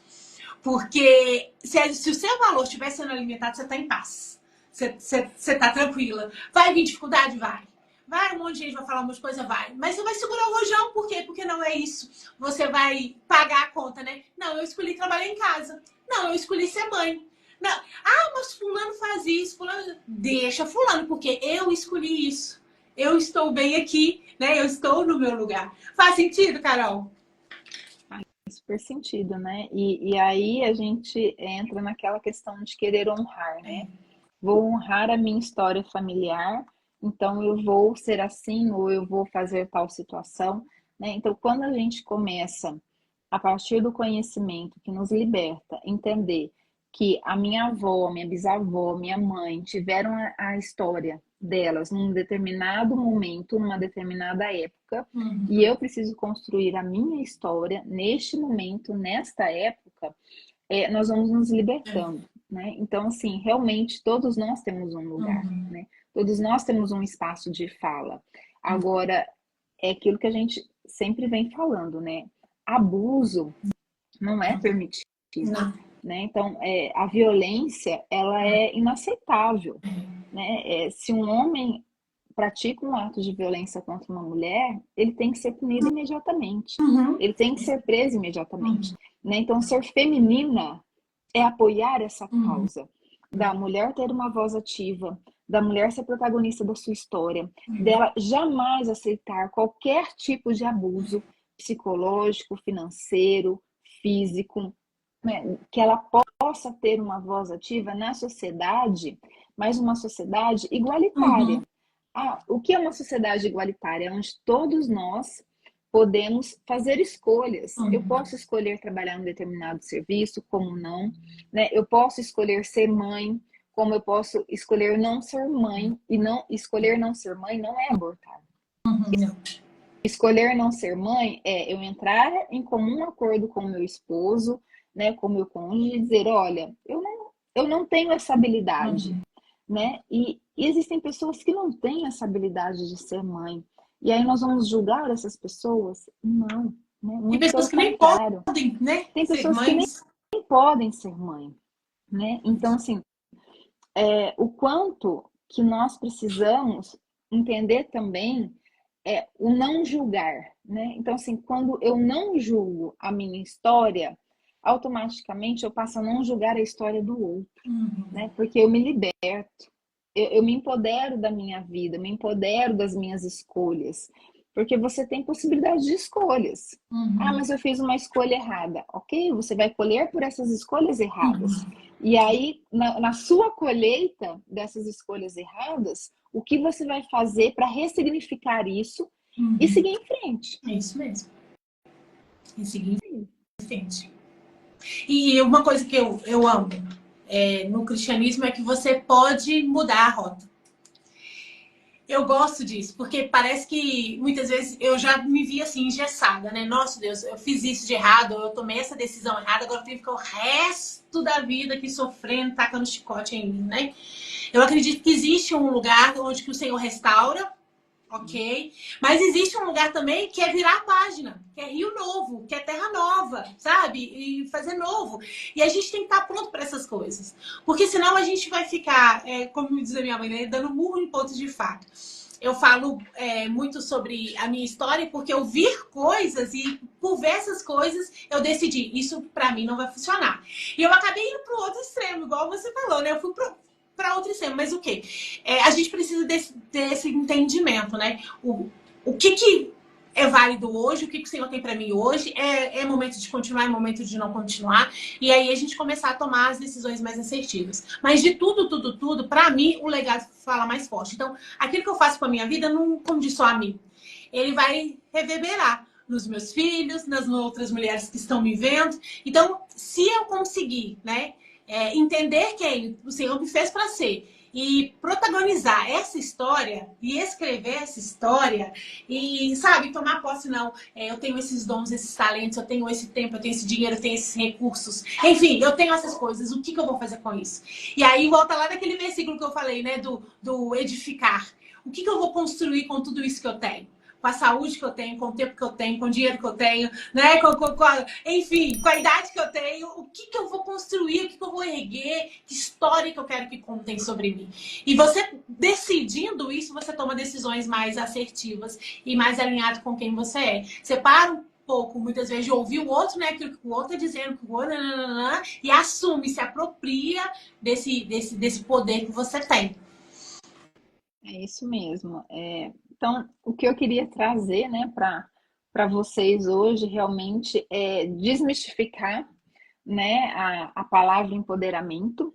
Porque se o seu valor estiver sendo alimentado, você está em paz. Você está tranquila. Vai vir dificuldade? Vai. Vai, um monte de gente vai falar umas coisas, vai. Mas você vai segurar o rojão, por quê? Porque não é isso. Você vai pagar a conta, né? Não, eu escolhi trabalhar em casa. Não, eu escolhi ser mãe. Não. Mas fulano faz isso, fulano... Deixa fulano, porque eu escolhi isso. Eu estou bem aqui, né? Eu estou no meu lugar. Faz sentido, Carol? Faz super sentido, né? E aí a gente entra naquela questão de querer honrar, né? Vou honrar a minha história familiar, então eu vou ser assim ou eu vou fazer tal situação, né? Então, quando a gente começa, a partir do conhecimento que nos liberta, entender que a minha avó, minha bisavó, minha mãe tiveram a história delas num determinado momento, numa determinada época, e eu preciso construir a minha história neste momento, nesta época, nós vamos nos libertando, né? Então, assim, realmente todos nós temos um lugar, né? Todos nós temos um espaço de fala. Agora, é aquilo que a gente sempre vem falando, né? Abuso não é permitido. Não. né? Então, a violência, ela é inaceitável, né? Se um homem pratica um ato de violência contra uma mulher, ele tem que ser punido imediatamente. Uhum. Ele tem que ser preso imediatamente, né? Então, ser feminina é apoiar essa causa da mulher ter uma voz ativa, da mulher ser protagonista da sua história, dela jamais aceitar qualquer tipo de abuso psicológico, financeiro, físico, né? Que ela possa ter uma voz ativa na sociedade, mas uma sociedade igualitária. O que é uma sociedade igualitária? Onde todos nós podemos fazer escolhas. Eu posso escolher trabalhar em um determinado serviço, como não, né? Eu posso escolher ser mãe, como eu posso escolher não ser mãe, e não escolher não ser mãe não é abortar. Escolher não ser mãe é eu entrar em comum acordo com o meu esposo, né, com o meu cônjuge, e dizer, olha, eu não tenho essa habilidade, né? E existem pessoas que não têm essa habilidade de ser mãe. E aí nós vamos julgar essas pessoas? Não, né? Tem Muito pessoas pelo que nem contrário. podem, né, Tem ser pessoas que nem mães. podem ser mãe, né? Então, assim, o quanto que nós precisamos entender também o não julgar, né? Então, assim, quando eu não julgo a minha história, automaticamente eu passo a não julgar a história do outro, né? Porque eu me liberto, eu me empodero da minha vida, me empodero das minhas escolhas, porque você tem possibilidade de escolhas. Ah, mas eu fiz uma escolha errada. Ok, você vai colher por essas escolhas erradas. E aí, na sua colheita dessas escolhas erradas, o que você vai fazer para ressignificar isso e seguir em frente? É isso mesmo. E seguir em frente. E uma coisa que eu amo no cristianismo é que você pode mudar a rota. Eu gosto disso, porque parece que muitas vezes eu já me vi assim, engessada, né? Nossa Deus, eu fiz isso de errado, eu tomei essa decisão errada, agora eu tenho que ficar o resto da vida aqui sofrendo, tacando chicote em mim, né? Eu acredito que existe um lugar onde que o Senhor restaura, ok? Mas existe um lugar também que é virar a página, que é rio novo, que é terra nova, sabe? E fazer novo. E a gente tem que estar pronto para essas coisas. Porque senão a gente vai ficar, como diz a minha mãe, né? Dando murro em pontos de faca. Eu falo muito sobre a minha história porque eu vi coisas e por ver essas coisas eu decidi, isso pra mim não vai funcionar. E eu acabei indo pro outro extremo, igual você falou, né? Eu fui para outro extremo, mas o quê? A gente precisa desse entendimento, né? O que é válido hoje, o que o Senhor tem para mim hoje, é momento de continuar, é momento de não continuar, e aí a gente começar a tomar as decisões mais assertivas. Mas de tudo, para mim, o legado fala mais forte. Então, aquilo que eu faço com a minha vida não condiz só a mim. Ele vai reverberar nos meus filhos, nas outras mulheres que estão me vendo. Então, se eu conseguir, né, entender quem o Senhor me fez para ser e protagonizar essa história e escrever essa história e, sabe, tomar posse, não, eu tenho esses dons, esses talentos, eu tenho esse tempo, eu tenho esse dinheiro, eu tenho esses recursos, enfim, eu tenho essas coisas, o que eu vou fazer com isso? E aí volta lá naquele versículo que eu falei, né, do edificar. O que eu vou construir com tudo isso que eu tenho? Com a saúde que eu tenho, com o tempo que eu tenho, com o dinheiro que eu tenho, né? Enfim, com a idade que eu tenho, o que eu vou construir, o que eu vou erguer, que história que eu quero que contem sobre mim. E você decidindo isso, você toma decisões mais assertivas e mais alinhado com quem você é. Você para um pouco, muitas vezes, de ouvir o outro, né? Aquilo que o outro está dizendo, que o outro, e assume, se apropria desse poder que você tem. É isso mesmo. Então, o que eu queria trazer, né, para vocês hoje realmente é desmistificar, né, a palavra empoderamento,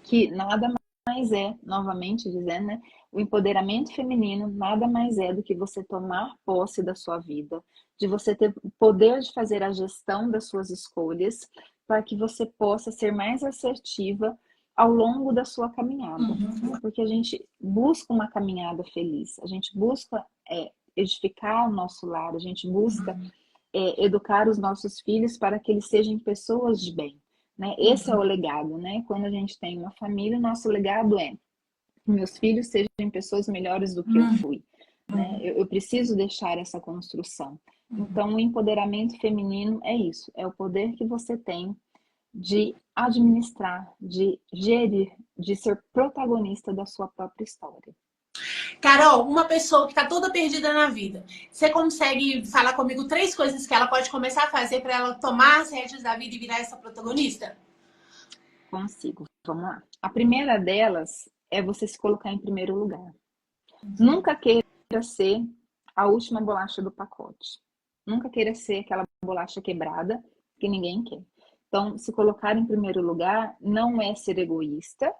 que nada mais novamente dizendo, né, o empoderamento feminino nada mais é do que você tomar posse da sua vida, de você ter o poder de fazer a gestão das suas escolhas, para que você possa ser mais assertiva ao longo da sua caminhada, né? Porque a gente busca uma caminhada feliz, a gente busca edificar o nosso lar, a gente busca educar os nossos filhos para que eles sejam pessoas de bem, né? Esse é o legado, né? Quando a gente tem uma família, o nosso legado é que meus filhos sejam pessoas melhores do que eu fui, né? Eu preciso deixar essa construção. Então, o empoderamento feminino é isso, é o poder que você tem de administrar, de gerir, de ser protagonista da sua própria história. Carol, uma pessoa que está toda perdida na vida, você consegue falar comigo 3 coisas que ela pode começar a fazer para ela tomar as rédeas da vida e virar essa protagonista? Consigo. Vamos lá. A primeira delas é você se colocar em primeiro lugar. Nunca queira ser a última bolacha do pacote. Nunca queira ser aquela bolacha quebrada que ninguém quer. Então, se colocar em primeiro lugar não é ser egoísta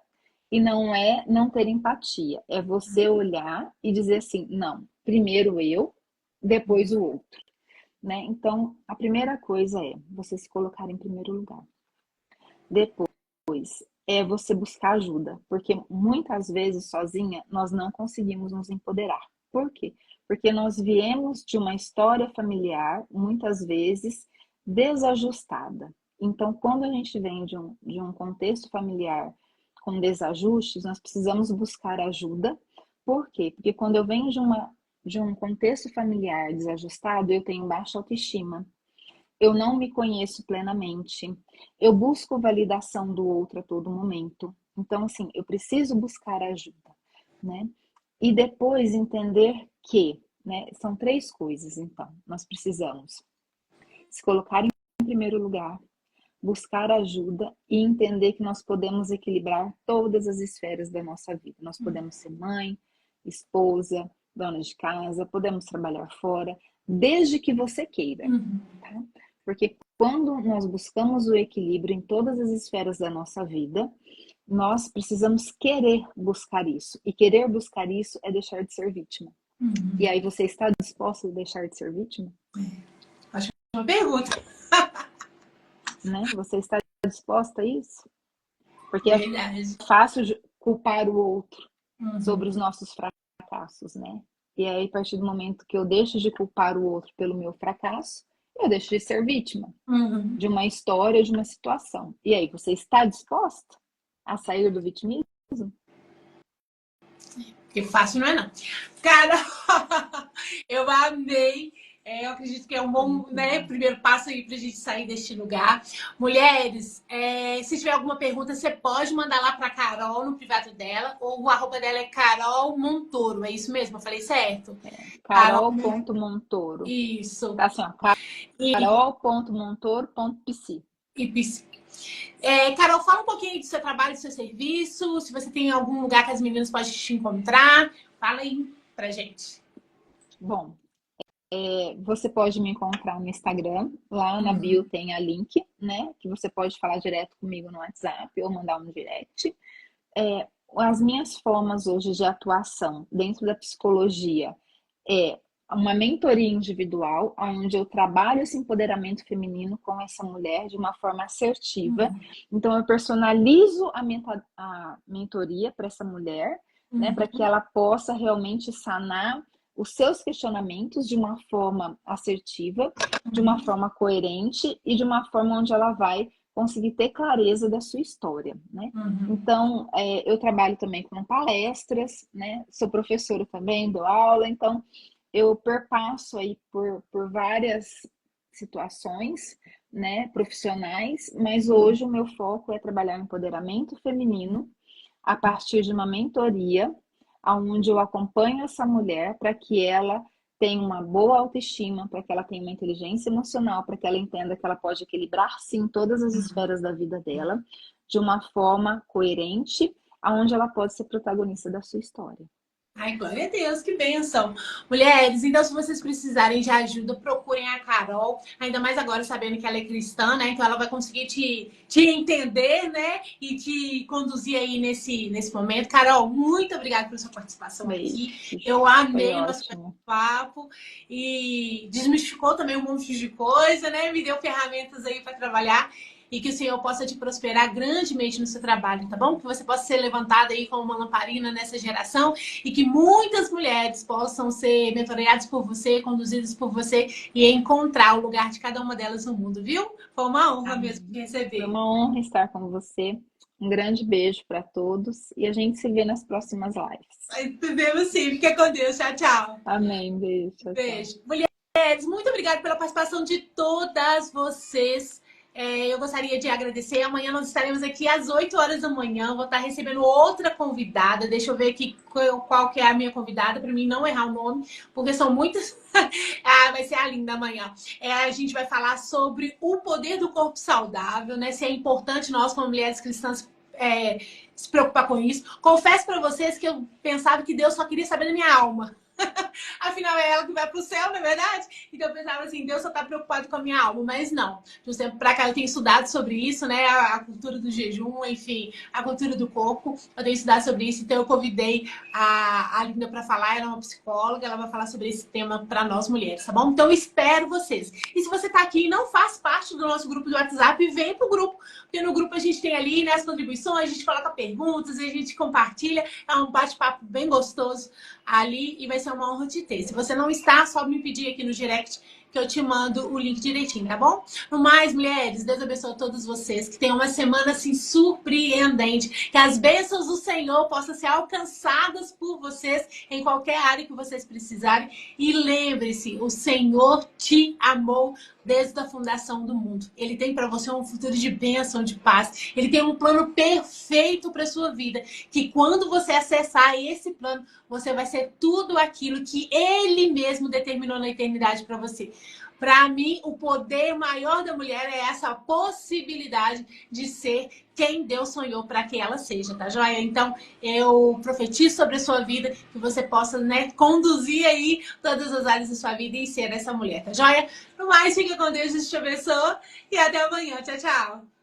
e não é não ter empatia. É você olhar e dizer assim, não, primeiro eu, depois o outro. Né? Então, a primeira coisa é você se colocar em primeiro lugar. Depois é você buscar ajuda, porque muitas vezes sozinha nós não conseguimos nos empoderar. Por quê? Porque nós viemos de uma história familiar, muitas vezes desajustada. Então, quando a gente vem de um contexto familiar com desajustes, nós precisamos buscar ajuda. Por quê? Porque quando eu venho de um contexto familiar desajustado, eu tenho baixa autoestima. Eu não me conheço plenamente. Eu busco validação do outro a todo momento. Então, assim, eu preciso buscar ajuda, né? E depois entender que, né, são 3 coisas, então. Nós precisamos se colocar em primeiro lugar, buscar ajuda e entender que nós podemos equilibrar todas as esferas da nossa vida. Nós podemos ser mãe, esposa, dona de casa, podemos trabalhar fora, desde que você queira, tá? Porque quando nós buscamos o equilíbrio em todas as esferas da nossa vida, nós precisamos querer buscar isso. E querer buscar isso é deixar de ser vítima. E aí, você está disposto a deixar de ser vítima? Acho que é uma pergunta. Né? Você está disposta a isso? Porque Verdade. é fácil culpar o outro sobre os nossos fracassos, né? E aí, a partir do momento que eu deixo de culpar o outro pelo meu fracasso, eu deixo de ser vítima de uma história, de uma situação. E aí, você está disposta a sair do vitimismo? Porque fácil não é, não. Cara, eu amei. Eu acredito que é um bom, né, primeiro passo aí pra gente sair deste lugar. Mulheres, se tiver alguma pergunta, você pode mandar lá pra Carol no privado dela, ou o arroba dela é Carol Montoro. É isso mesmo? Eu falei certo? Carol.montoro. Isso. Tá assim, ó. Carol.montoro.pc. Carol, fala um pouquinho do seu trabalho, do seu serviço, se você tem algum lugar que as meninas podem te encontrar. Fala aí pra gente. Bom, você pode me encontrar no Instagram, lá na bio tem a link, né? Que você pode falar direto comigo no WhatsApp ou mandar um direct. As minhas formas hoje de atuação dentro da psicologia é uma mentoria individual, onde eu trabalho esse empoderamento feminino com essa mulher de uma forma assertiva. Então, eu personalizo a mentoria para essa mulher, né, para que ela possa realmente sanar os seus questionamentos de uma forma assertiva, de uma forma coerente e de uma forma onde ela vai conseguir ter clareza da sua história, né? Então, eu trabalho também com palestras, né? Sou professora também, dou aula, então eu perpasso aí por várias situações, né, profissionais, mas hoje o meu foco é trabalhar o empoderamento feminino a partir de uma mentoria, onde eu acompanho essa mulher para que ela tenha uma boa autoestima, para que ela tenha uma inteligência emocional, para que ela entenda que ela pode equilibrar sim todas as esferas da vida dela de uma forma coerente, aonde ela pode ser protagonista da sua história. Ai, glória a Deus, que bênção. Mulheres, então se vocês precisarem de ajuda, procurem a Carol. Ainda mais agora sabendo que ela é cristã, né? Então ela vai conseguir te entender, né? E te conduzir aí nesse momento. Carol, muito obrigada pela sua participação aqui. Eu amei o nosso papo. E desmistificou também um monte de coisa, né? Me deu ferramentas aí para trabalhar. E que o Senhor possa te prosperar grandemente no seu trabalho, tá bom? Que você possa ser levantada aí como uma lamparina nessa geração e que muitas mulheres possam ser mentoreadas por você, conduzidas por você e encontrar o lugar de cada uma delas no mundo, viu? Foi uma honra mesmo te receber. Foi uma honra estar com você. Um grande beijo para todos e a gente se vê nas próximas lives. Entendemos sim. Fica com Deus. Tchau, tchau. Amém. Beijo. Tchau, beijo. Tchau. Mulheres, muito obrigada pela participação de todas vocês. Eu gostaria de agradecer. Amanhã nós estaremos aqui às 8 horas da manhã. Vou estar recebendo outra convidada. Deixa eu ver aqui qual que é a minha convidada, para mim não errar o nome, porque são muitas. Vai ser a linda amanhã. A gente vai falar sobre o poder do corpo saudável, né? Se é importante nós, como mulheres cristãs, se preocupar com isso. Confesso para vocês que eu pensava que Deus só queria saber da minha alma. Afinal, é ela que vai pro céu, não é verdade? Então eu pensava assim, Deus só tá preocupado com a minha alma, mas não. De um tempo pra cá eu tenho estudado sobre isso, né? A cultura do jejum, enfim, a cultura do corpo. Eu tenho estudado sobre isso, então eu convidei a Linda para falar, ela é uma psicóloga, ela vai falar sobre esse tema para nós mulheres, tá bom? Então eu espero vocês. E se você tá aqui e não faz parte do nosso grupo do WhatsApp, vem pro grupo, porque no grupo a gente tem ali, né, as contribuições, a gente coloca perguntas, a gente compartilha, é um bate-papo bem gostoso ali e vai ser uma honra te ter. Se você não está, só me pedir aqui no direct que eu te mando o link direitinho, tá bom? No mais, mulheres, Deus abençoe a todos vocês, que tenham uma semana assim surpreendente, que as bênçãos do Senhor possam ser alcançadas por vocês em qualquer área que vocês precisarem. E lembre-se, o Senhor te amou desde a fundação do mundo. Ele tem para você um futuro de bênção, de paz. Ele tem um plano perfeito para sua vida, que quando você acessar esse plano, você vai ser tudo aquilo que Ele mesmo determinou na eternidade para você. Para mim, o poder maior da mulher é essa possibilidade de ser quem Deus sonhou para que ela seja, tá joia? Então, eu profetizo sobre a sua vida, que você possa, né, conduzir aí todas as áreas da sua vida e ser essa mulher, tá joia? No mais, fica com Deus, Deus te abençoe e até amanhã. Tchau, tchau.